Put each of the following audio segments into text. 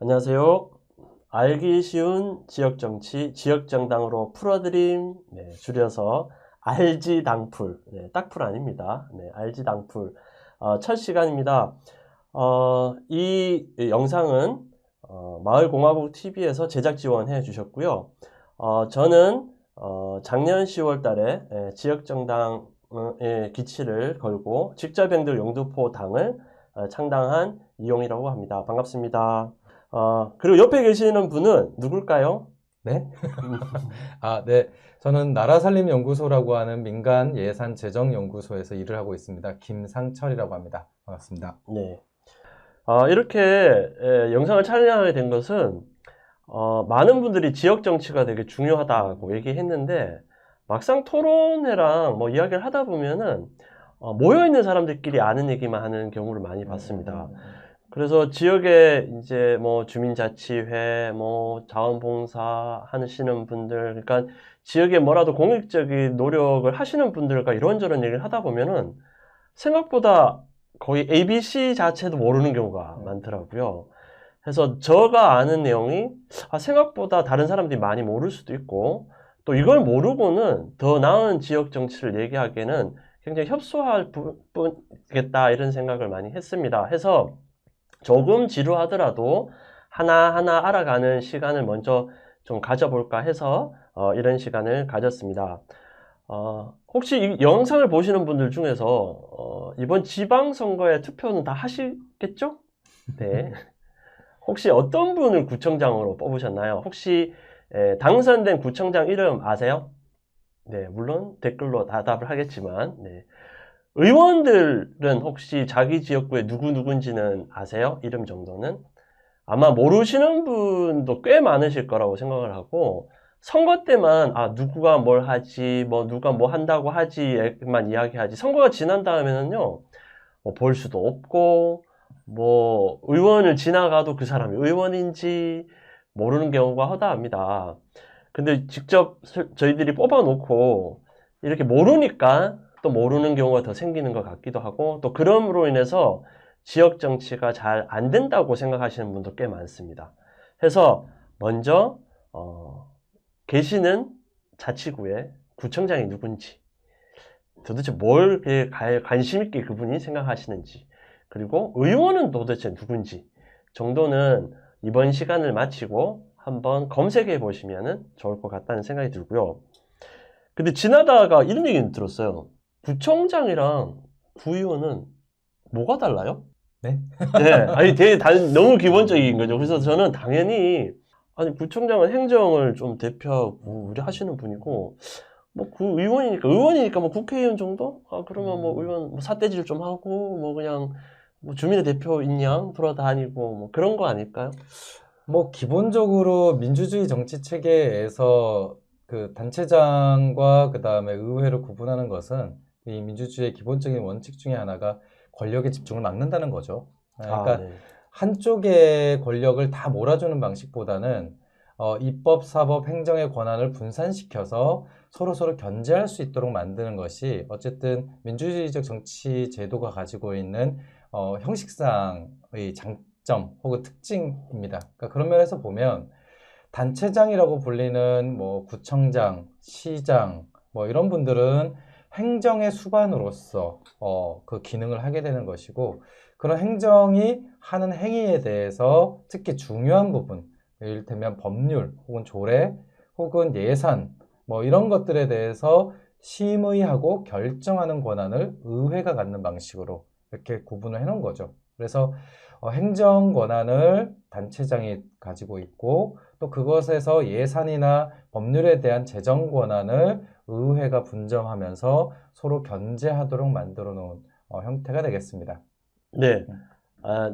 안녕하세요. 알기 쉬운 지역정치, 지역정당으로 풀어드림, 줄여서 알지당풀, 딱풀 아닙니다. 알지당풀. 첫 시간입니다. 이 영상은 마을공화국 TV에서 제작 지원해 주셨고요. 저는 작년 10월 달에 지역정당의 기치를 걸고 직접행정 영등포 당을 창당한 이용이라고 합니다. 반갑습니다. 그리고 옆에 계시는 분은 누굴까요? 네? 네. 저는 나라살림연구소라고 하는 민간 예산 재정연구소에서 일을 하고 있습니다. 김상철이라고 합니다. 반갑습니다. 네. 이렇게 영상을 촬영하게 된 것은 많은 분들이 지역 정치가 되게 중요하다고 얘기했는데 막상 토론회랑 뭐 이야기를 하다 보면은 모여있는 사람들끼리 아는 얘기만 하는 경우를 많이 봤습니다. 그래서 지역에 이제 뭐 주민자치회, 뭐 자원봉사 하시는 분들, 그러니까 지역에 뭐라도 공익적인 노력을 하시는 분들과 이런저런 얘기를 하다 보면은 생각보다 거의 ABC 자체도 모르는 경우가 많더라고요. 그래서 제가 아는 내용이 생각보다 다른 사람들이 많이 모를 수도 있고 또 이걸 모르고는 더 나은 지역 정치를 얘기하기에는 굉장히 협소할 뿐이겠다 이런 생각을 많이 했습니다. 해서 조금 지루하더라도 하나하나 알아가는 시간을 먼저 좀 가져볼까 해서 이런 시간을 가졌습니다. 혹시 이 영상을 보시는 분들 중에서 이번 지방선거에 투표는 다 하시겠죠? 네. 혹시 어떤 분을 구청장으로 뽑으셨나요? 혹시 당선된 구청장 이름 아세요? 네, 물론 댓글로 답을 하겠지만 네. 의원들은 혹시 자기 지역구에 누군지는 아세요? 이름 정도는? 아마 모르시는 분도 꽤 많으실 거라고 생각을 하고 선거 때만 누구가 뭘 하지 뭐 누가 뭐 한다고 하지만 이야기하지 선거가 지난 다음에는요 볼 수도 없고 뭐 의원을 지나가도 그 사람이 의원인지 모르는 경우가 허다합니다. 근데 직접 저희들이 뽑아놓고 이렇게 모르니까 또 모르는 경우가 더 생기는 것 같기도 하고 또 그럼으로 인해서 지역 정치가 잘 안 된다고 생각하시는 분도 꽤 많습니다. 해서 먼저 계시는 자치구의 구청장이 누군지 도대체 뭘 관심 있게 그분이 생각하시는지 그리고 의원은 도대체 누군지 정도는 이번 시간을 마치고 한번 검색해 보시면 좋을 것 같다는 생각이 들고요. 근데 지나다가 이런 얘기는 들었어요. 구청장이랑 구의원은 뭐가 달라요? 네? 네, 아니 되게 너무 기본적인 거죠. 그래서 저는 당연히 아니 구청장은 행정을 좀 대표하고 우리 하시는 분이고 뭐 의원이니까 뭐 국회의원 정도? 그러면 뭐 의원 뭐 삿대질 좀 하고 뭐 그냥 뭐 주민의 대표인 양 돌아다니고 뭐 그런 거 아닐까요? 기본적으로 민주주의 정치 체계에서 그 단체장과 그 다음에 의회를 구분하는 것은 이 민주주의의 기본적인 원칙 중에 하나가 권력의 집중을 막는다는 거죠. 그러니까 네. 한쪽의 권력을 다 몰아주는 방식보다는 입법, 사법, 행정의 권한을 분산시켜서 서로 견제할 수 있도록 만드는 것이 어쨌든 민주주의적 정치 제도가 가지고 있는 형식상의 장점 혹은 특징입니다. 그러니까 그런 면에서 보면 단체장이라고 불리는 뭐 구청장, 시장 뭐 이런 분들은 행정의 수반으로서 그 기능을 하게 되는 것이고 그런 행정이 하는 행위에 대해서 특히 중요한 부분, 이를테면 법률 혹은 조례 혹은 예산 뭐 이런 것들에 대해서 심의하고 결정하는 권한을 의회가 갖는 방식으로 이렇게 구분을 해놓은 거죠. 그래서 행정 권한을 단체장이 가지고 있고 또 그것에서 예산이나 법률에 대한 재정 권한을 의회가 분점하면서 서로 견제하도록 만들어 놓은 형태가 되겠습니다. 네.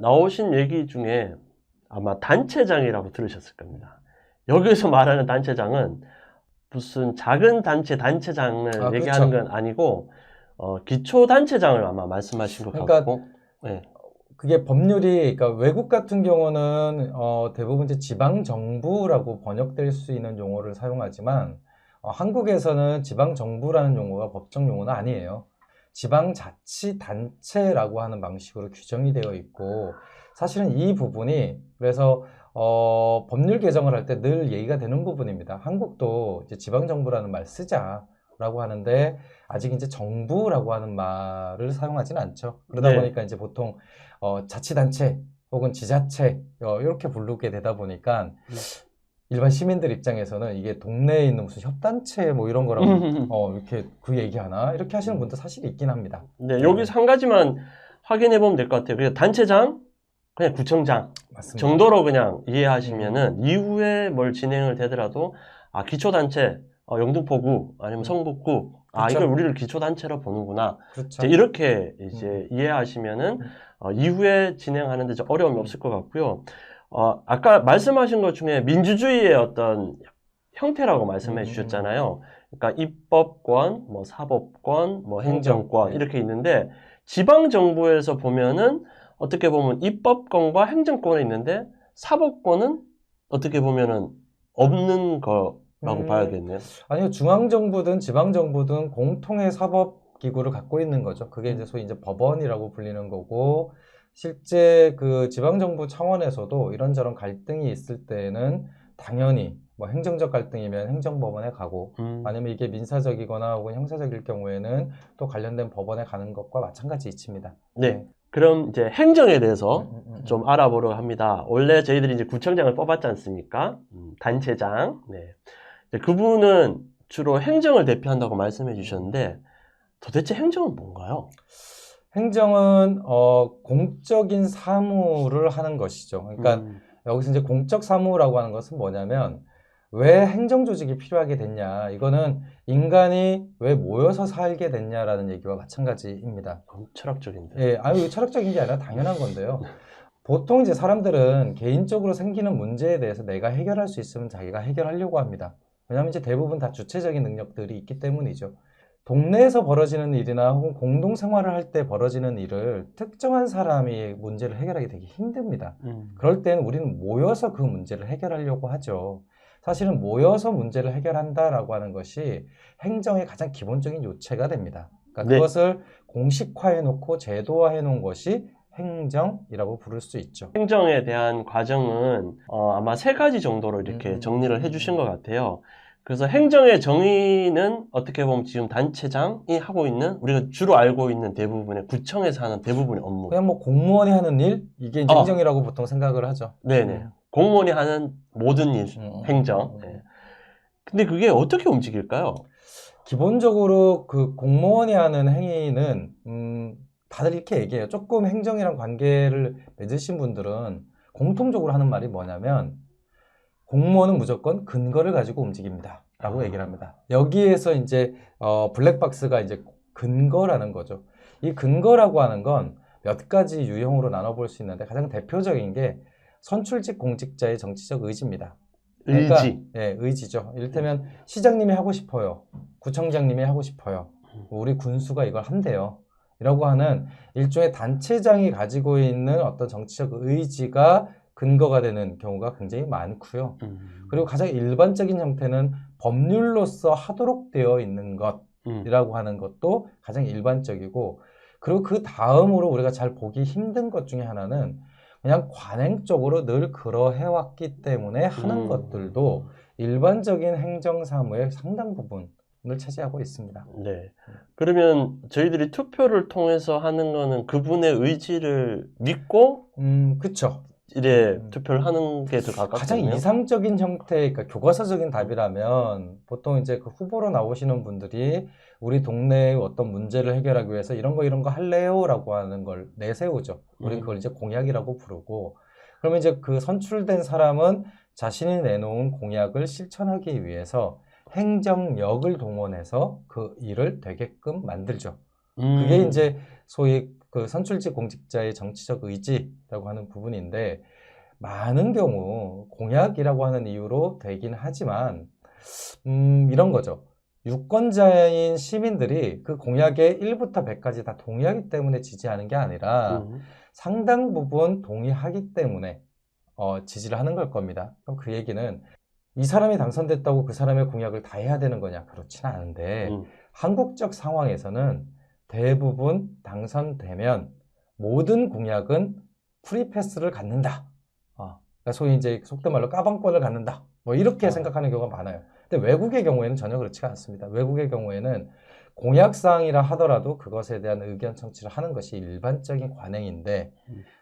나오신 얘기 중에 아마 단체장이라고 들으셨을 겁니다. 여기서 말하는 단체장은 무슨 작은 단체장을 얘기하는 그렇죠. 건 아니고 기초단체장을 아마 말씀하신 것 그러니까 같고 네. 그게 법률이, 그러니까 외국 같은 경우는 대부분 이제 지방정부라고 번역될 수 있는 용어를 사용하지만 한국에서는 지방정부라는 용어가 법정 용어는 아니에요. 지방자치단체라고 하는 방식으로 규정이 되어 있고 사실은 이 부분이 그래서 법률 개정을 할 때 늘 얘기가 되는 부분입니다. 한국도 이제 지방정부라는 말 쓰자라고 하는데 아직 이제 정부라고 하는 말을 사용하지는 않죠. 그러다 네. 보니까 이제 보통 자치단체 혹은 지자체 이렇게 부르게 되다 보니까 일반 시민들 입장에서는 이게 동네에 있는 무슨 협단체 뭐 이런 거라고 이렇게 그 얘기하나 이렇게 하시는 분도 사실 있긴 합니다. 네, 여기서 한 가지만 확인해 보면 될 것 같아요. 그냥 단체장, 그냥 구청장 맞습니다. 정도로 그냥 이해하시면은 이후에 뭘 진행을 되더라도 기초단체, 영등포구 아니면 성북구, 그렇죠. 이걸 우리를 기초단체로 보는구나. 그렇죠. 이제 이렇게 이제 이해하시면은 이후에 진행하는데 좀 어려움이 없을 것 같고요. 아까 말씀하신 것 중에 민주주의의 어떤 형태라고 말씀해 주셨잖아요. 그러니까 입법권, 뭐 사법권, 뭐 행정권 네. 이렇게 있는데 지방 정부에서 보면은 어떻게 보면 입법권과 행정권이 있는데 사법권은 어떻게 보면은 없는 거라고 봐야겠네요. 아니요, 중앙정부든 지방정부든 공통의 사법기구를 갖고 있는 거죠. 그게 이제 소위 이제 법원이라고 불리는 거고, 실제 그 지방정부 차원에서도 이런저런 갈등이 있을 때는 당연히 뭐 행정적 갈등이면 행정법원에 가고, 아니면 이게 민사적이거나 혹은 형사적일 경우에는 또 관련된 법원에 가는 것과 마찬가지 이치입니다. 네. 그럼 이제 행정에 대해서 좀 알아보려고 합니다. 원래 저희들이 이제 구청장을 뽑았지 않습니까? 단체장. 네. 이제 그분은 주로 행정을 대표한다고 말씀해 주셨는데 도대체 행정은 뭔가요? 행정은 공적인 사무를 하는 것이죠. 그러니까 여기서 이제 공적 사무라고 하는 것은 뭐냐면 왜 행정조직이 필요하게 됐냐, 이거는 인간이 왜 모여서 살게 됐냐라는 얘기와 마찬가지입니다. 철학적인데. 예, 아유, 철학적인 게 아니라 당연한 건데요. 보통 이제 사람들은 개인적으로 생기는 문제에 대해서 내가 해결할 수 있으면 자기가 해결하려고 합니다. 왜냐하면 이제 대부분 다 주체적인 능력들이 있기 때문이죠. 동네에서 벌어지는 일이나 혹은 공동생활을 할 때 벌어지는 일을 특정한 사람이 문제를 해결하기 되게 힘듭니다. 그럴 때는 우리는 모여서 그 문제를 해결하려고 하죠. 사실은 모여서 문제를 해결한다라고 하는 것이 행정의 가장 기본적인 요체가 됩니다. 그러니까 네. 그것을 공식화해 놓고 제도화해 놓은 것이 행정이라고 부를 수 있죠. 행정에 대한 과정은 아마 세 가지 정도로 이렇게 정리를 해주신 것 같아요. 그래서 행정의 정의는 어떻게 보면 지금 단체장이 하고 있는 우리가 주로 알고 있는 대부분의 구청에서 하는 대부분의 업무. 그냥 뭐 공무원이 하는 일, 이게 이제 행정이라고 보통 생각을 하죠. 네네. 공무원이 하는 모든 일, 행정. 네. 근데 그게 어떻게 움직일까요? 기본적으로 그 공무원이 하는 행위는 다들 이렇게 얘기해요. 조금 행정이랑 관계를 맺으신 분들은 공통적으로 하는 말이 뭐냐면 공무원은 무조건 근거를 가지고 움직입니다 라고 얘기를 합니다. 여기에서 이제 블랙박스가 이제 근거라는 거죠. 이 근거라고 하는 건 몇 가지 유형으로 나눠볼 수 있는데 가장 대표적인 게 선출직 공직자의 정치적 의지입니다. 그러니까, 의지. 예, 의지죠. 이를테면 시장님이 하고 싶어요. 구청장님이 하고 싶어요. 우리 군수가 이걸 한대요. 이라고 하는 일종의 단체장이 가지고 있는 어떤 정치적 의지가 근거가 되는 경우가 굉장히 많고요. 그리고 가장 일반적인 형태는 법률로서 하도록 되어 있는 것이라고 하는 것도 가장 일반적이고, 그리고 그 다음으로 우리가 잘 보기 힘든 것 중에 하나는 그냥 관행적으로 늘 그러해왔기 때문에 하는 것들도 일반적인 행정사무의 상당 부분을 차지하고 있습니다. 네. 그러면 저희들이 투표를 통해서 하는 거는 그분의 의지를 믿고 그쵸. 이래 투표를 하는 게 더 가깝겠네요. 가장 이상적인 형태, 그러니까 교과서적인 답이라면 보통 이제 그 후보로 나오시는 분들이 우리 동네의 어떤 문제를 해결하기 위해서 이런 거 할래요? 라고 하는 걸 내세우죠. 우린 그걸 이제 공약이라고 부르고, 그러면 이제 그 선출된 사람은 자신이 내놓은 공약을 실천하기 위해서 행정력을 동원해서 그 일을 되게끔 만들죠. 그게 이제 소위 그 선출직 공직자의 정치적 의지라고 하는 부분인데, 많은 경우 공약이라고 하는 이유로 되긴 하지만 이런 거죠. 유권자인 시민들이 그 공약의 1부터 100까지 다 동의하기 때문에 지지하는 게 아니라 상당 부분 동의하기 때문에 지지를 하는 걸 겁니다. 그럼 그 얘기는 이 사람이 당선됐다고 그 사람의 공약을 다 해야 되는 거냐? 그렇지는 않은데 한국적 상황에서는 대부분 당선되면 모든 공약은 프리패스를 갖는다. 그러니까 소위 이제 속된 말로 까방권을 갖는다. 뭐 이렇게 아. 생각하는 경우가 많아요. 근데 외국의 경우에는 전혀 그렇지가 않습니다. 외국의 경우에는 공약사항이라 하더라도 그것에 대한 의견 청취를 하는 것이 일반적인 관행인데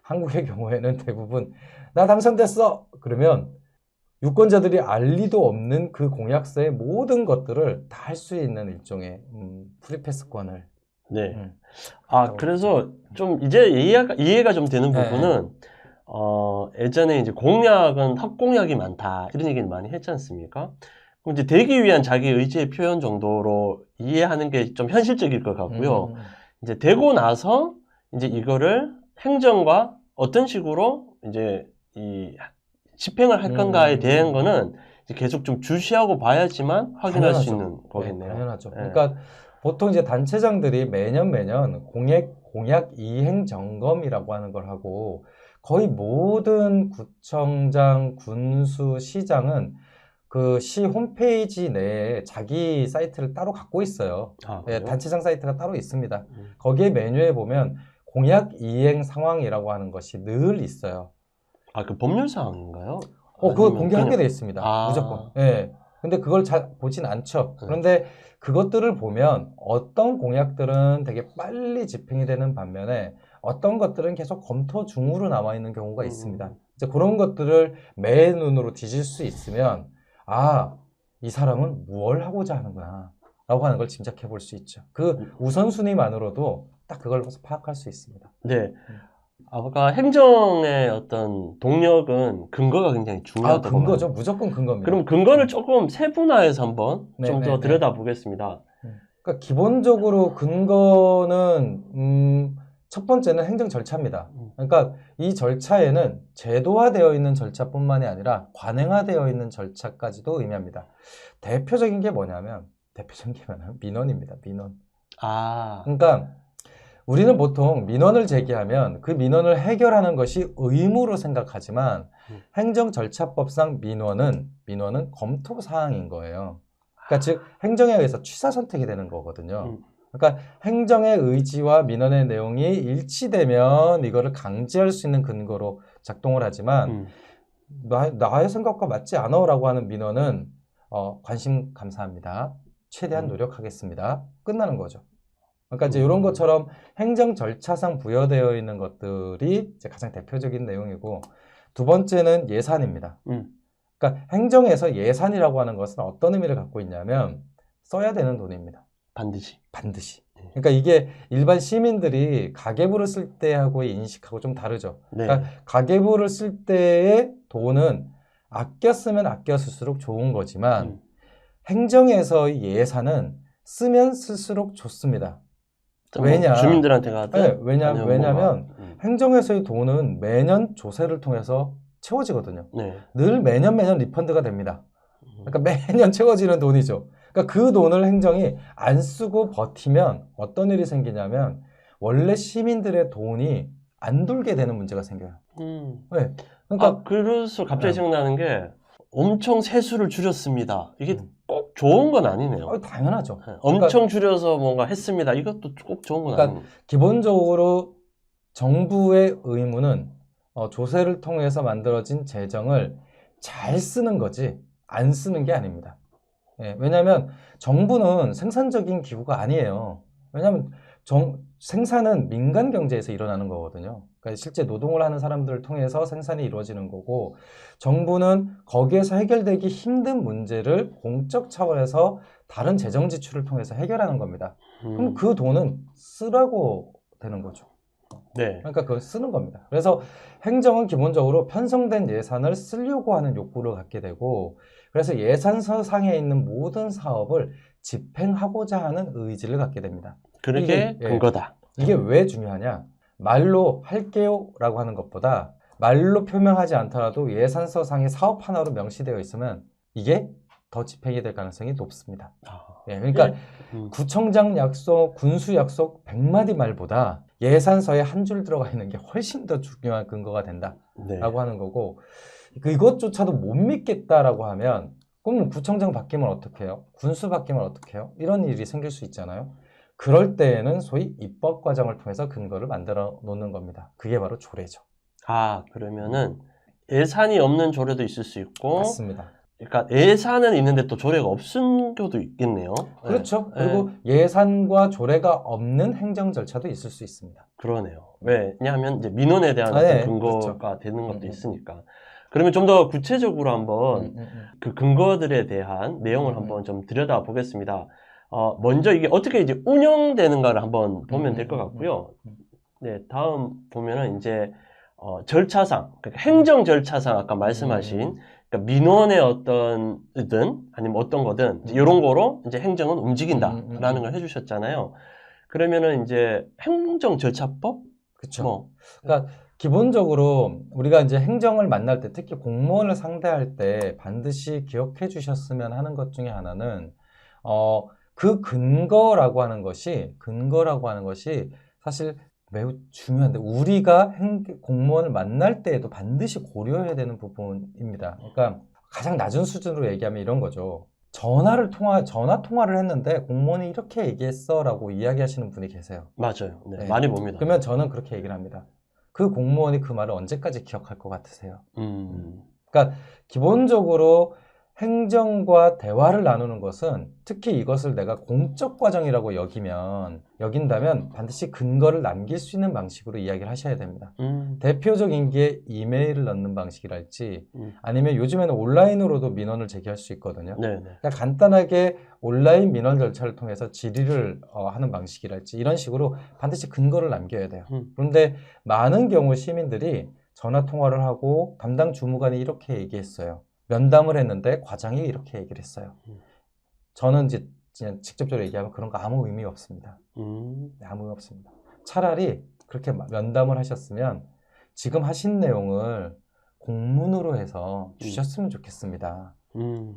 한국의 경우에는 대부분 나 당선됐어! 그러면 유권자들이 알 리도 없는 그 공약서의 모든 것들을 다 할 수 있는 일종의 프리패스권을 네. 그래서 좀 이제 이해가 좀 되는 네. 부분은, 예전에 이제 공약은 헛공약이 많다, 이런 얘기를 많이 했지 않습니까? 그럼 이제 되기 위한 자기 의지의 표현 정도로 이해하는 게 좀 현실적일 것 같고요. 이제 되고 나서 이제 이거를 행정과 어떤 식으로 이제 이 집행을 할 건가에 대한 거는 이제 계속 좀 주시하고 봐야지만 확인할 수 당연하죠. 있는 거겠네요. 당연하죠. 네. 그러니까 보통 이제 단체장들이 매년 공약 이행 점검이라고 하는 걸 하고 거의 모든 구청장, 군수, 시장은 그 시 홈페이지 내에 자기 사이트를 따로 갖고 있어요. 그래요? 단체장 사이트가 따로 있습니다. 거기에 메뉴에 보면 공약 이행 상황이라고 하는 것이 늘 있어요. 그 법률사항인가요? 그거 아니면 공개하게 그냥- 돼 있습니다. 무조건. 예. 근데 그걸 잘 보진 않죠. 네. 그런데 그것들을 보면 어떤 공약들은 되게 빨리 집행이 되는 반면에 어떤 것들은 계속 검토 중으로 남아 있는 경우가 있습니다. 이제 그런 것들을 매 눈으로 뒤질 수 있으면 이 사람은 뭘 하고자 하는구나 라고 하는 걸 짐작해 볼 수 있죠. 그 우선순위만으로도 딱 그걸 파악할 수 있습니다. 네. 아까 행정의 어떤 동력은 근거가 굉장히 중요하다고 근거죠. 무조건 근거입니다. 그럼 근거를 조금 세분화해서 한번 네, 좀 네, 더 네. 들여다보겠습니다. 그러니까 기본적으로 근거는 첫 번째는 행정 절차입니다. 그러니까 이 절차에는 제도화되어 있는 절차뿐만이 아니라 관행화되어 있는 절차까지도 의미합니다. 대표적인 게 뭐냐면 민원입니다. 민원. 그러니까 우리는 보통 민원을 제기하면 그 민원을 해결하는 것이 의무로 생각하지만 행정절차법상 민원은 검토 사항인 거예요. 그러니까 즉 행정에 의해서 취사 선택이 되는 거거든요. 그러니까 행정의 의지와 민원의 내용이 일치되면 이거를 강제할 수 있는 근거로 작동을 하지만 나의 생각과 맞지 않아라고 하는 민원은 관심 감사합니다. 최대한 노력하겠습니다. 끝나는 거죠. 그러니까 이제 이런 것처럼 행정 절차상 부여되어 있는 것들이 이제 가장 대표적인 내용이고 두 번째는 예산입니다. 그러니까 행정에서 예산이라고 하는 것은 어떤 의미를 갖고 있냐면 써야 되는 돈입니다. 반드시. 그러니까 이게 일반 시민들이 가계부를 쓸 때하고의 인식하고 좀 다르죠. 네. 그러니까 가계부를 쓸 때의 돈은 아껴 쓰면 아껴 쓸수록 좋은 거지만 행정에서의 예산은 쓰면 쓸수록 좋습니다. 왜냐? 주민들한테 가든? 네, 왜냐면 행정에서의 돈은 매년 조세를 통해서 채워지거든요. 네. 늘 매년 리펀드가 됩니다. 그러니까 매년 채워지는 돈이죠. 그러니까 그 돈을 행정이 안 쓰고 버티면 어떤 일이 생기냐면 원래 시민들의 돈이 안 돌게 되는 문제가 생겨요. 네. 그러니까 그래서 갑자기 생각나는 게 엄청 세수를 줄였습니다. 이게 꼭 좋은 건 아니네요. 당연하죠. 엄청 줄여서 뭔가 했습니다. 이것도 꼭 좋은 건 아니에요. 기본적으로 정부의 의무는 조세를 통해서 만들어진 재정을 잘 쓰는 거지 안 쓰는 게 아닙니다. 왜냐하면 정부는 생산적인 기구가 아니에요. 왜냐하면 생산은 민간 경제에서 일어나는 거거든요. 그러니까 실제 노동을 하는 사람들을 통해서 생산이 이루어지는 거고 정부는 거기에서 해결되기 힘든 문제를 공적 차원에서 다른 재정 지출을 통해서 해결하는 겁니다. 그럼 그 돈은 쓰라고 되는 거죠. 네. 그러니까 그걸 쓰는 겁니다. 그래서 행정은 기본적으로 편성된 예산을 쓰려고 하는 욕구를 갖게 되고 그래서 예산서상에 있는 모든 사업을 집행하고자 하는 의지를 갖게 됩니다. 그게 근거다. 이게 왜 중요하냐? 말로 할게요 라고 하는 것보다 말로 표명하지 않더라도 예산서상의 사업 하나로 명시되어 있으면 이게 더 집행이 될 가능성이 높습니다. 그러니까 구청장 약속, 군수 약속 100마디 말보다 예산서에 한 줄 들어가 있는 게 훨씬 더 중요한 근거가 된다라고 하는 거고 이것조차도 못 믿겠다라고 하면 그럼 구청장 바뀌면 어떻게 해요? 군수 바뀌면 어떻게 해요? 이런 일이 생길 수 있잖아요. 그럴 때에는 소위 입법 과정을 통해서 근거를 만들어 놓는 겁니다. 그게 바로 조례죠. 그러면은 예산이 없는 조례도 있을 수 있고, 맞습니다. 그러니까 예산은 있는데 또 조례가 없은 경우도 있겠네요. 그렇죠. 네. 그리고 예산과 조례가 없는 행정 절차도 있을 수 있습니다. 그러네요. 왜냐하면 이제 민원에 대한 아, 어떤 네, 근거가 그렇죠. 되는 것도 있으니까. 그러면 좀 더 구체적으로 한번 그 근거들에 대한 내용을 한번 좀 들여다 보겠습니다. 먼저 이게 어떻게 이제 운영되는가를 한번 보면 될 것 같고요. 네, 다음 보면은 이제 절차상, 그러니까 행정 절차상 아까 말씀하신 그러니까 민원의 어떤든 아니면 어떤 거든 이제 이런 거로 이제 행정은 움직인다라는 걸 해주셨잖아요. 그러면은 이제 행정 절차법 그렇죠. 뭐 그러니까 기본적으로 우리가 이제 행정을 만날 때 특히 공무원을 상대할 때 반드시 기억해 주셨으면 하는 것 중에 하나는 그 근거라고 하는 것이 사실 매우 중요한데 우리가 공무원을 만날 때에도 반드시 고려해야 되는 부분입니다. 그러니까 가장 낮은 수준으로 얘기하면 이런 거죠. 전화 통화를 했는데 공무원이 이렇게 얘기했어라고 이야기하시는 분이 계세요. 맞아요. 네, 네. 많이 봅니다. 그러면 저는 그렇게 얘기를 합니다. 그 공무원이 그 말을 언제까지 기억할 것 같으세요? 그러니까 기본적으로 행정과 대화를 나누는 것은 특히 이것을 내가 공적 과정이라고 여긴다면 반드시 근거를 남길 수 있는 방식으로 이야기를 하셔야 됩니다. 대표적인 게 이메일을 넣는 방식이랄지 아니면 요즘에는 온라인으로도 민원을 제기할 수 있거든요. 네네. 그러니까 간단하게 온라인 민원 절차를 통해서 질의를 하는 방식이랄지 이런 식으로 반드시 근거를 남겨야 돼요. 그런데 많은 경우 시민들이 전화 통화를 하고 담당 주무관이 이렇게 얘기했어요. 면담을 했는데 과장이 이렇게 얘기를 했어요. 저는 이제 직접적으로 얘기하면 그런 거 아무 의미 없습니다. 아무 의미 없습니다. 차라리 그렇게 면담을 하셨으면 지금 하신 내용을 공문으로 해서 주셨으면 좋겠습니다.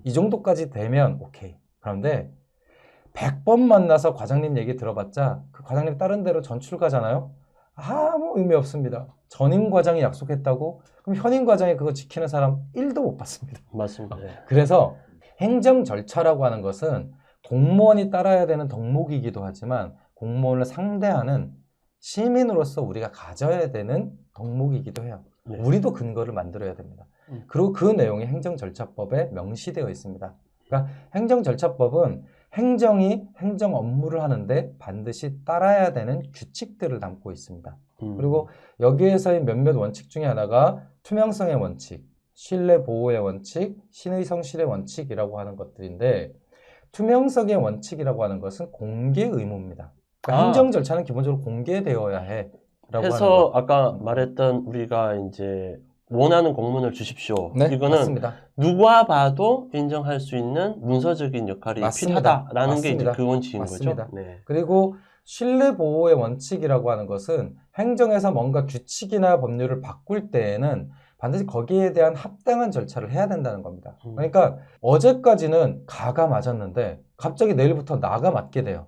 이 정도까지 되면 오케이. 그런데 100번 만나서 과장님 얘기 들어봤자 그 과장님 다른 데로 전출 가잖아요. 아무 의미 없습니다. 전임 과장이 약속했다고? 그럼 현임 과장이 그거 지키는 사람 1도 못 봤습니다. 맞습니다. 네. 그래서 행정 절차라고 하는 것은 공무원이 따라야 되는 덕목이기도 하지만 공무원을 상대하는 시민으로서 우리가 가져야 되는 덕목이기도 해요. 네. 우리도 근거를 만들어야 됩니다. 그리고 그 내용이 행정절차법에 명시되어 있습니다. 그러니까 행정절차법은 행정이 행정 업무를 하는데 반드시 따라야 되는 규칙들을 담고 있습니다. 그리고 여기에서의 몇몇 원칙 중에 하나가 투명성의 원칙, 신뢰 보호의 원칙, 신의 성실의 원칙이라고 하는 것들인데 투명성의 원칙이라고 하는 것은 공개 의무입니다. 그러니까 행정 절차는 기본적으로 공개되어야 해. 해서 아까 말했던 우리가 이제 원하는 공문을 주십시오. 네, 이거는 맞습니다. 누가 봐도 인정할 수 있는 문서적인 역할이 맞습니다. 필요하다라는 게 이제 맞습니다. 그 원칙인 맞습니다. 거죠. 네. 그리고 신뢰 보호의 원칙이라고 하는 것은 행정에서 뭔가 규칙이나 법률을 바꿀 때에는 반드시 거기에 대한 합당한 절차를 해야 된다는 겁니다. 그러니까 어제까지는 가가 맞았는데 갑자기 내일부터 나가 맞게 돼요.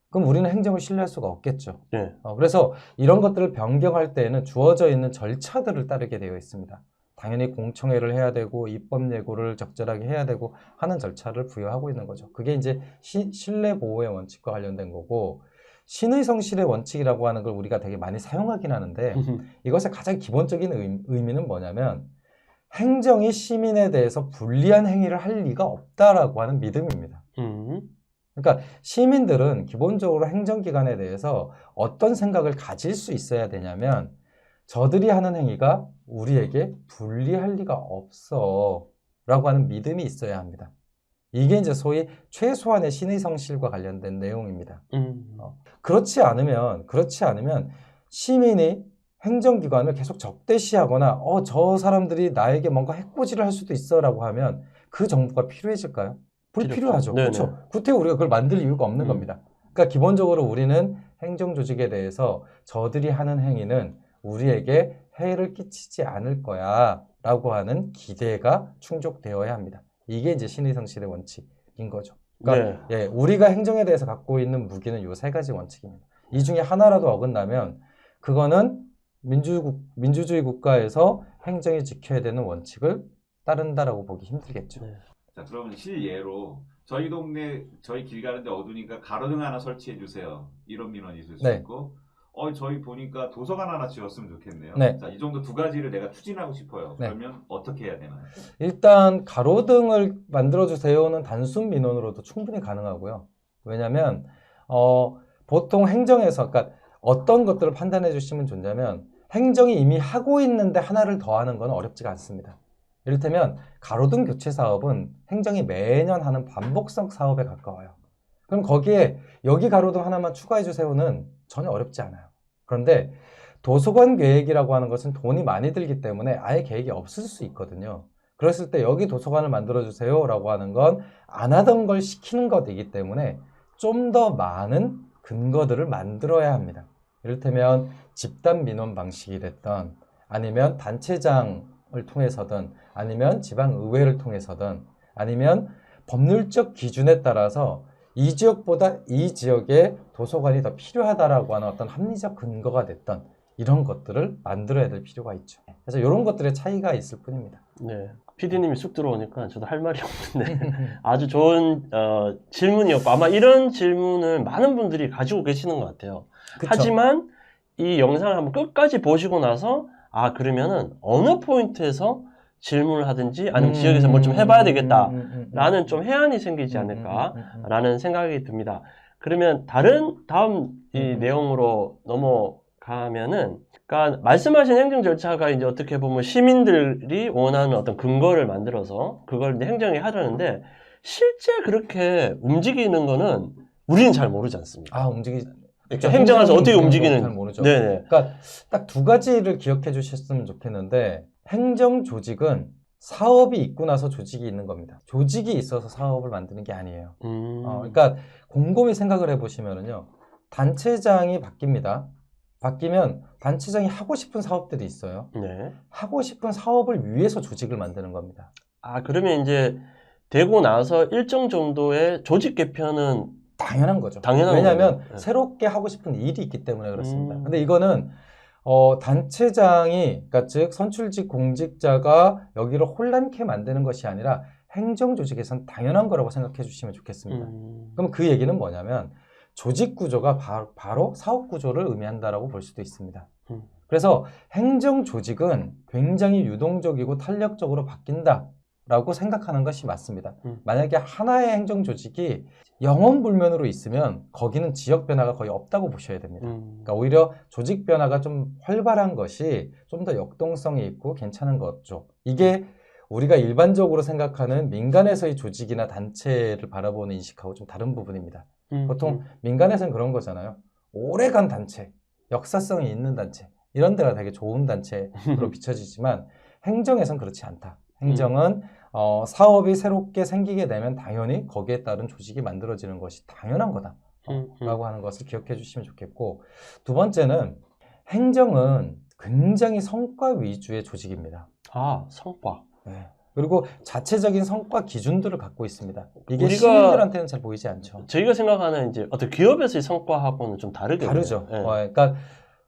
그럼 우리는 행정을 신뢰할 수가 없겠죠. 네. 그래서 이런 것들을 변경할 때에는 주어져 있는 절차들을 따르게 되어 있습니다. 당연히 공청회를 해야 되고 입법 예고를 적절하게 해야 되고 하는 절차를 부여하고 있는 거죠. 그게 이제 신뢰 보호의 원칙과 관련된 거고 신의 성실의 원칙이라고 하는 걸 우리가 되게 많이 사용하긴 하는데 이것의 가장 기본적인 의미는 뭐냐면 행정이 시민에 대해서 불리한 행위를 할 리가 없다라고 하는 믿음입니다. 그러니까 시민들은 기본적으로 행정기관에 대해서 어떤 생각을 가질 수 있어야 되냐면 저들이 하는 행위가 우리에게 불리할 리가 없어 라고 하는 믿음이 있어야 합니다. 이게 이제 소위 최소한의 신의 성실과 관련된 내용입니다. 그렇지 않으면 시민이 행정기관을 계속 적대시하거나 저 사람들이 나에게 뭔가 해코지를 할 수도 있어 라고 하면 그 정보가 필요해질까요? 불필요하죠. 그렇죠. 구태여 우리가 그걸 만들 이유가 없는 겁니다. 그러니까 기본적으로 우리는 행정조직에 대해서 저들이 하는 행위는 우리에게 해를 끼치지 않을 거야 라고 하는 기대가 충족되어야 합니다. 이게 이제 신의 성실의 원칙인 거죠. 그러니까 네. 우리가 행정에 대해서 갖고 있는 무기는 이 세 가지 원칙입니다. 이 중에 하나라도 어긋나면 그거는 민주주의 국가에서 행정이 지켜야 되는 원칙을 따른다라고 보기 힘들겠죠. 네. 자, 그러면 실예로 저희 동네 저희 길 가는데 어두우니까 가로등 하나 설치해 주세요. 이런 민원이 있을 수 있고 저희 보니까 도서관 하나 지었으면 좋겠네요. 네. 자, 이 정도 두 가지를 내가 추진하고 싶어요. 네. 그러면 어떻게 해야 되나요? 일단 가로등을 만들어주세요는 단순 민원으로도 충분히 가능하고요. 왜냐하면 보통 행정에서 그러니까 어떤 것들을 판단해 주시면 좋냐면 행정이 이미 하고 있는데 하나를 더하는 건 어렵지가 않습니다. 이를테면 가로등 교체 사업은 행정이 매년 하는 반복성 사업에 가까워요. 그럼 거기에 여기 가로등 하나만 추가해 주세요는 전혀 어렵지 않아요. 그런데 도서관 계획이라고 하는 것은 돈이 많이 들기 때문에 아예 계획이 없을 수 있거든요. 그랬을 때 여기 도서관을 만들어 주세요 라고 하는 건 안 하던 걸 시키는 것이기 때문에 좀 더 많은 근거들을 만들어야 합니다. 이를테면 집단 민원 방식이 됐던 아니면 단체장을 통해서든 아니면 지방의회를 통해서든 아니면 법률적 기준에 따라서 이 지역보다 이 지역에 도서관이 더 필요하다라고 하는 어떤 합리적 근거가 됐던 이런 것들을 만들어야 될 필요가 있죠. 그래서 이런 것들의 차이가 있을 뿐입니다. 네. PD님이 쑥 들어오니까 저도 할 말이 없는데 아주 좋은 질문이었고 아마 이런 질문을 많은 분들이 가지고 계시는 것 같아요. 그쵸? 하지만 이 영상을 한번 끝까지 보시고 나서 그러면은 어느 포인트에서 질문을 하든지 아니면 지역에서 뭘 좀 해봐야 되겠다라는 좀 해안이 생기지 않을까라는 생각이 듭니다. 그러면 다음 이 내용으로 넘어가면은 그러니까 말씀하신 행정 절차가 이제 어떻게 보면 시민들이 원하는 어떤 근거를 만들어서 그걸 이제 행정이 하려는데 실제 그렇게 움직이는 거는 우리는 잘 모르지 않습니까? 그러니까 행정에서 어떻게 움직이는 잘 모르죠. 네네. 그러니까 딱 두 가지를 기억해 주셨으면 좋겠는데 행정 조직은 사업이 있고 나서 조직이 있는 겁니다. 조직이 있어서 사업을 만드는 게 아니에요. 그러니까 곰곰이 생각을 해보시면은요, 단체장이 바뀝니다. 바뀌면 단체장이 하고 싶은 사업들이 있어요. 네. 하고 싶은 사업을 위해서 조직을 만드는 겁니다. 그러면 이제 되고 나서 일정 정도의 조직 개편은 당연한 거죠. 당연한 왜냐하면 거네요. 네. 새롭게 하고 싶은 일이 있기 때문에 그렇습니다. 음. 근데 이거는 단체장이, 그러니까 즉 선출직 공직자가 여기를 혼란케 만드는 것이 아니라 행정조직에서는 당연한 거라고 생각해 주시면 좋겠습니다. 그럼 그 얘기는 뭐냐면 조직 구조가 바로 사업 구조를 의미한다라고 볼 수도 있습니다. 그래서 행정조직은 굉장히 유동적이고 탄력적으로 바뀐다라고 생각하는 것이 맞습니다. 만약에 하나의 행정조직이 영원불면으로 있으면 거기는 지역 변화가 거의 없다고 보셔야 됩니다. 그러니까 오히려 조직 변화가 좀 활발한 것이 좀 더 역동성이 있고 괜찮은 거죠. 이게 우리가 일반적으로 생각하는 민간에서의 조직이나 단체를 바라보는 인식하고 좀 다른 부분입니다. 보통 민간에서는 그런 거잖아요. 오래간 단체, 역사성이 있는 단체, 이런 데가 되게 좋은 단체로 비춰지지만 행정에서는 그렇지 않다. 행정은 사업이 새롭게 생기게 되면 당연히 거기에 따른 조직이 만들어지는 것이 당연한 거다 라고 하는 것을 기억해 주시면 좋겠고, 두 번째는 행정은 굉장히 성과 위주의 조직입니다. 성과. 네. 그리고 자체적인 성과 기준들을 갖고 있습니다. 이게 우리가 시민들한테는 잘 보이지 않죠. 저희가 생각하는 이제 어떤 기업에서의 성과하고는 좀 다르겠네요. 다르죠. 네. 그러니까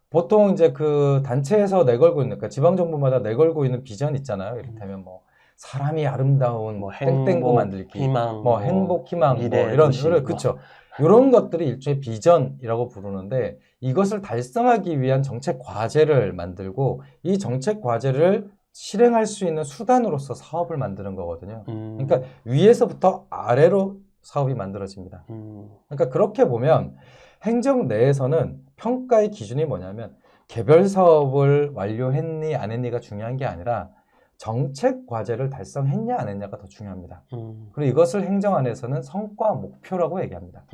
보통 이제 그 단체에서 내걸고 있는, 그러니까 지방정부마다 내걸고 있는 비전 있잖아요. 이를테면 뭐 사람이 아름다운 뭐 땡땡고 만들기, 희망, 뭐 행복, 희망, 미래, 뭐 이런, 도시, 그렇죠. 이런 것들이 일종의 비전이라고 부르는데 이것을 달성하기 위한 정책 과제를 만들고 이 정책 과제를 실행할 수 있는 수단으로서 사업을 만드는 거거든요. 그러니까 위에서부터 아래로 사업이 만들어집니다. 그러니까 그렇게 보면 행정 내에서는 평가의 기준이 뭐냐면 개별 사업을 완료했니 안 했니가 중요한 게 아니라 정책 과제를 달성했냐 안 했냐가 더 중요합니다. 그리고 이것을 행정 안에서는 성과 목표라고 얘기합니다.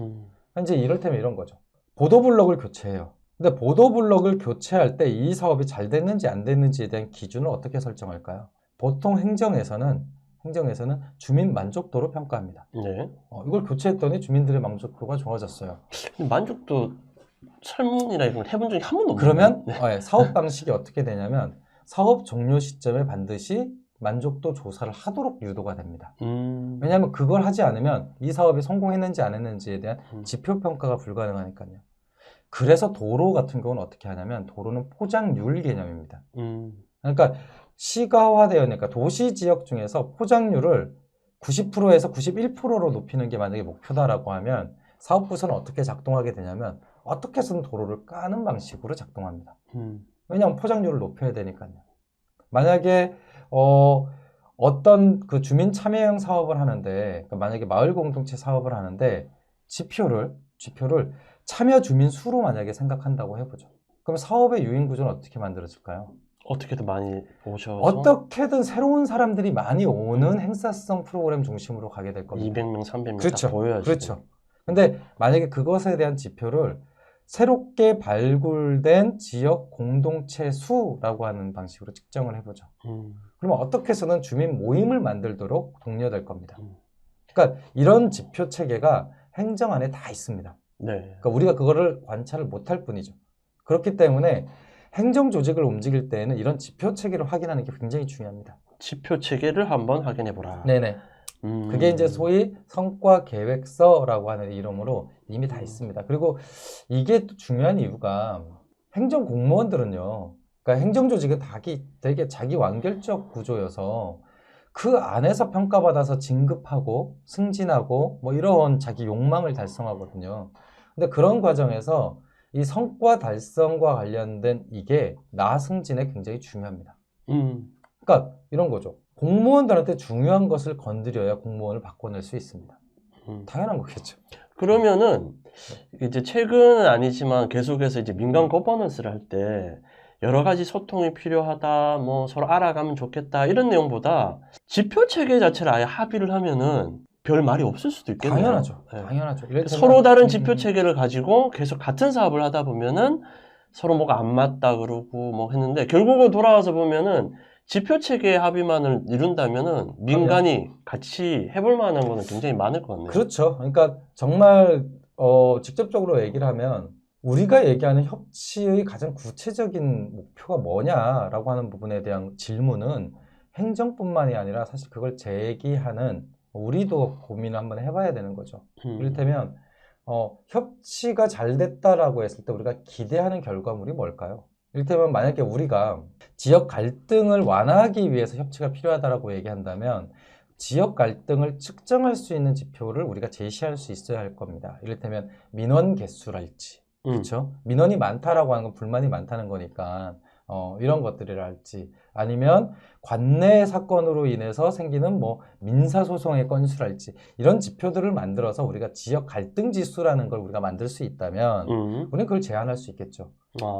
현재 이를테면 이런 거죠. 보도블록을 교체해요. 근데 보도블록을 교체할 때 이 사업이 잘 됐는지 안 됐는지에 대한 기준을 어떻게 설정할까요? 보통 행정에서는 주민 만족도로 평가합니다. 네. 이걸 교체했더니 주민들의 만족도가 좋아졌어요. 근데 만족도 설문이나 이런 걸 해본 적이 한 번도 없는데. 그러면 사업 방식이 어떻게 되냐면 사업 종료 시점에 반드시 만족도 조사를 하도록 유도가 됩니다. 왜냐하면 그걸 하지 않으면 이 사업이 성공했는지 안 했는지에 대한 지표 평가가 불가능하니까요. 그래서 도로 같은 경우는 어떻게 하냐면 도로는 포장률 개념입니다. 그러니까 시가화되어니까 도시 지역 중에서 포장률을 90%에서 91%로 높이는 게 만약에 목표다라고 하면 사업부서는 어떻게 작동하게 되냐면 어떻게 해서든 도로를 까는 방식으로 작동합니다. 음. 왜냐하면 포장률을 높여야 되니까요. 만약에 어떤 그 주민 참여형 사업을 하는데, 그러니까 만약에 마을 공동체 사업을 하는데 지표를 참여 주민 수로 만약에 생각한다고 해보죠. 그럼 사업의 유인 구조는 어떻게 만들어질까요? 어떻게든 많이 오셔서 어떻게든 새로운 사람들이 많이 오는 행사성 프로그램 중심으로 가게 될 겁니다. 200명, 300명 그렇죠. 다 보여야지. 그렇죠. 근데 만약에 그것에 대한 지표를 새롭게 발굴된 지역 공동체 수라고 하는 방식으로 측정을 해보죠. 그러면 어떻게 해서는 주민 모임을 만들도록 독려될 겁니다. 그러니까 이런 지표 체계가 행정 안에 다 있습니다. 네. 그러니까 우리가 그거를 관찰을 못할 뿐이죠. 그렇기 때문에 행정 조직을 움직일 때에는 이런 지표 체계를 확인하는 게 굉장히 중요합니다. 지표 체계를 한번 확인해 보라. 네네. 그게 이제 소위 성과 계획서라고 하는 이름으로 이미 다 있습니다. 그리고 이게 또 중요한 이유가 행정 공무원들은요, 그러니까 행정 조직은 되게 자기 완결적 구조여서 그 안에서 평가받아서 진급하고 승진하고 뭐 이런 자기 욕망을 달성하거든요. 근데 그런 과정에서 이 성과 달성과 관련된 이게 나 승진에 굉장히 중요합니다. 그러니까 이런 거죠. 공무원들한테 중요한 것을 건드려야 공무원을 바꿔낼 수 있습니다. 당연한 거겠죠. 그러면은 이제 최근은 아니지만 계속해서 이제 민간 거버넌스를 할 때 여러 가지 소통이 필요하다, 뭐 서로 알아가면 좋겠다 이런 내용보다 지표 체계 자체를 아예 합의를 하면은 별 말이 없을 수도 있겠네요. 당연하죠. 네. 당연하죠. 서로 다른 지표 체계를 가지고 계속 같은 사업을 하다 보면은 서로 뭐가 안 맞다 그러고 뭐 했는데 결국은 돌아와서 보면은 지표 체계의 합의만을 이룬다면은 민간이 같이 해볼 만한 거는 굉장히 많을 것 같네요. 그렇죠. 그러니까 정말 직접적으로 얘기를 하면 우리가 얘기하는 협치의 가장 구체적인 목표가 뭐냐라고 하는 부분에 대한 질문은 행정뿐만이 아니라 사실 그걸 제기하는 우리도 고민을 한번 해봐야 되는 거죠. 이를테면 협치가 잘 됐다라고 했을 때 우리가 기대하는 결과물이 뭘까요? 이를테면 만약에 우리가 지역 갈등을 완화하기 위해서 협치가 필요하다라고 얘기한다면 지역 갈등을 측정할 수 있는 지표를 우리가 제시할 수 있어야 할 겁니다. 이를테면 민원 개수랄지, 그렇죠? 민원이 많다라고 하는 건 불만이 많다는 거니까 이런 것들이랄지, 아니면 관내 사건으로 인해서 생기는 뭐 민사소송의 건수랄지, 이런 지표들을 만들어서 우리가 지역 갈등 지수라는 걸 우리가 만들 수 있다면 우리는 그걸 제한할 수 있겠죠.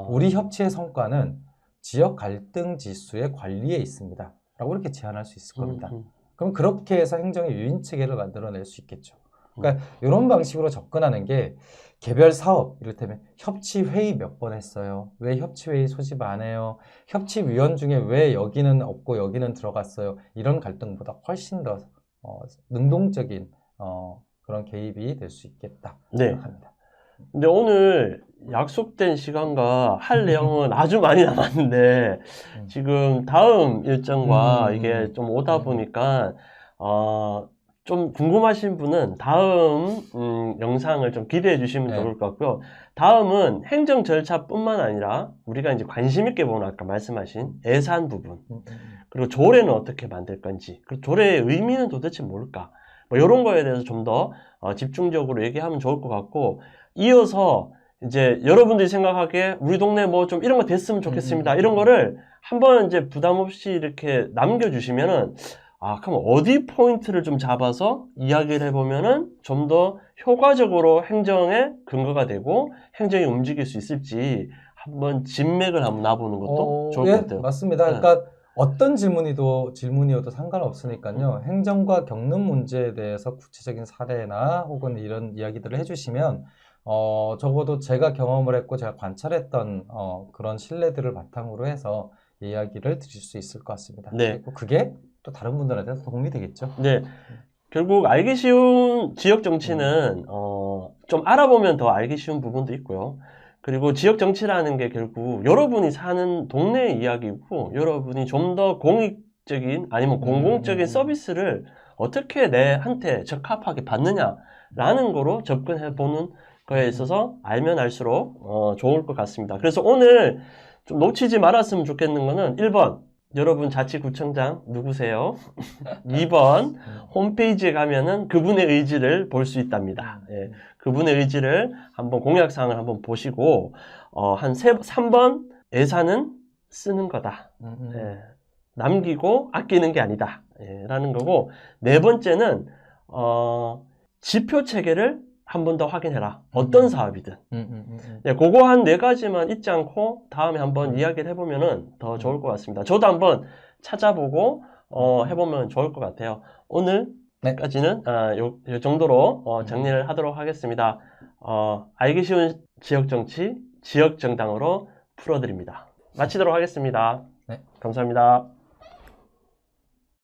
우리 협치의 성과는 지역 갈등 지수의 관리에 있습니다 라고 이렇게 제한할 수 있을 겁니다. 그럼 그렇게 해서 행정의 유인 체계를 만들어낼 수 있겠죠. 그러니까 이런 방식으로 접근하는 게 개별 사업, 이를테면 협치회의 몇 번 했어요? 왜 협치회의 소집 안 해요? 협치위원 중에 왜 여기는 없고 여기는 들어갔어요? 이런 갈등보다 훨씬 더 능동적인 그런 개입이 될 수 있겠다 생각합니다. 근데 오늘 약속된 시간과 할 내용은 아주 많이 남았는데 지금 다음 일정과 이게 좀 오다 보니까 좀 궁금하신 분은 다음 영상을 좀 기대해 주시면 좋을 것 같고요. 다음은 행정 절차뿐만 아니라 우리가 이제 관심 있게 보는 아까 말씀하신 예산 부분, 그리고 조례는 어떻게 만들 건지, 그리고 조례의 의미는 도대체 뭘까, 뭐 이런 거에 대해서 좀 더 집중적으로 얘기하면 좋을 것 같고, 이어서 이제 여러분들이 생각하기에 우리 동네 뭐 좀 이런 거 됐으면 좋겠습니다, 이런 거를 한번 이제 부담 없이 이렇게 남겨주시면은 그럼 어디 포인트를 좀 잡아서 이야기를 해보면은 좀 더 효과적으로 행정의 근거가 되고 행정이 움직일 수 있을지 한번 진맥을 한번 놔보는 것도 좋을 것 같아요. 맞습니다. 그러니까 어떤 질문이어도 상관없으니까요. 행정과 겪는 문제에 대해서 구체적인 사례나 혹은 이런 이야기들을 해주시면 적어도 제가 경험을 했고 제가 관찰했던 그런 신뢰들을 바탕으로 해서 이야기를 드릴 수 있을 것 같습니다. 네. 그리고 그게 또 다른 분들한테 도움이 되겠죠. 네. 결국 알기 쉬운 지역 정치는 좀 알아보면 더 알기 쉬운 부분도 있고요. 그리고 지역 정치라는 게 결국 여러분이 사는 동네의 이야기고, 여러분이 좀 더 공익적인 아니면 공공적인 서비스를 어떻게 내한테 적합하게 받느냐라는 거로 접근해 보는 거에 있어서 알면 알수록 좋을 것 같습니다. 그래서 오늘 좀 놓치지 말았으면 좋겠는 거는 1번 여러분 자치구청장 누구세요? 2번 홈페이지에 가면은 그분의 의지를 볼 수 있답니다. 예. 그분의 의지를 한번 공약사항을 한번 보시고 한 3번 예산은 쓰는 거다. 예, 남기고 아끼는 게 아니다. 예, 라는 거고 네 번째는 지표 체계를 한 번 더 확인해라. 어떤 사업이든. 예, 그거 한 네 가지만 잊지 않고 다음에 한번 이야기를 해보면은 더 좋을 것 같습니다. 저도 한번 찾아보고 해보면 좋을 것 같아요. 오늘까지는 요 정도로 정리를 하도록 하겠습니다. 알기 쉬운 지역정치, 지역정당으로 풀어드립니다. 마치도록 하겠습니다. 네. 감사합니다.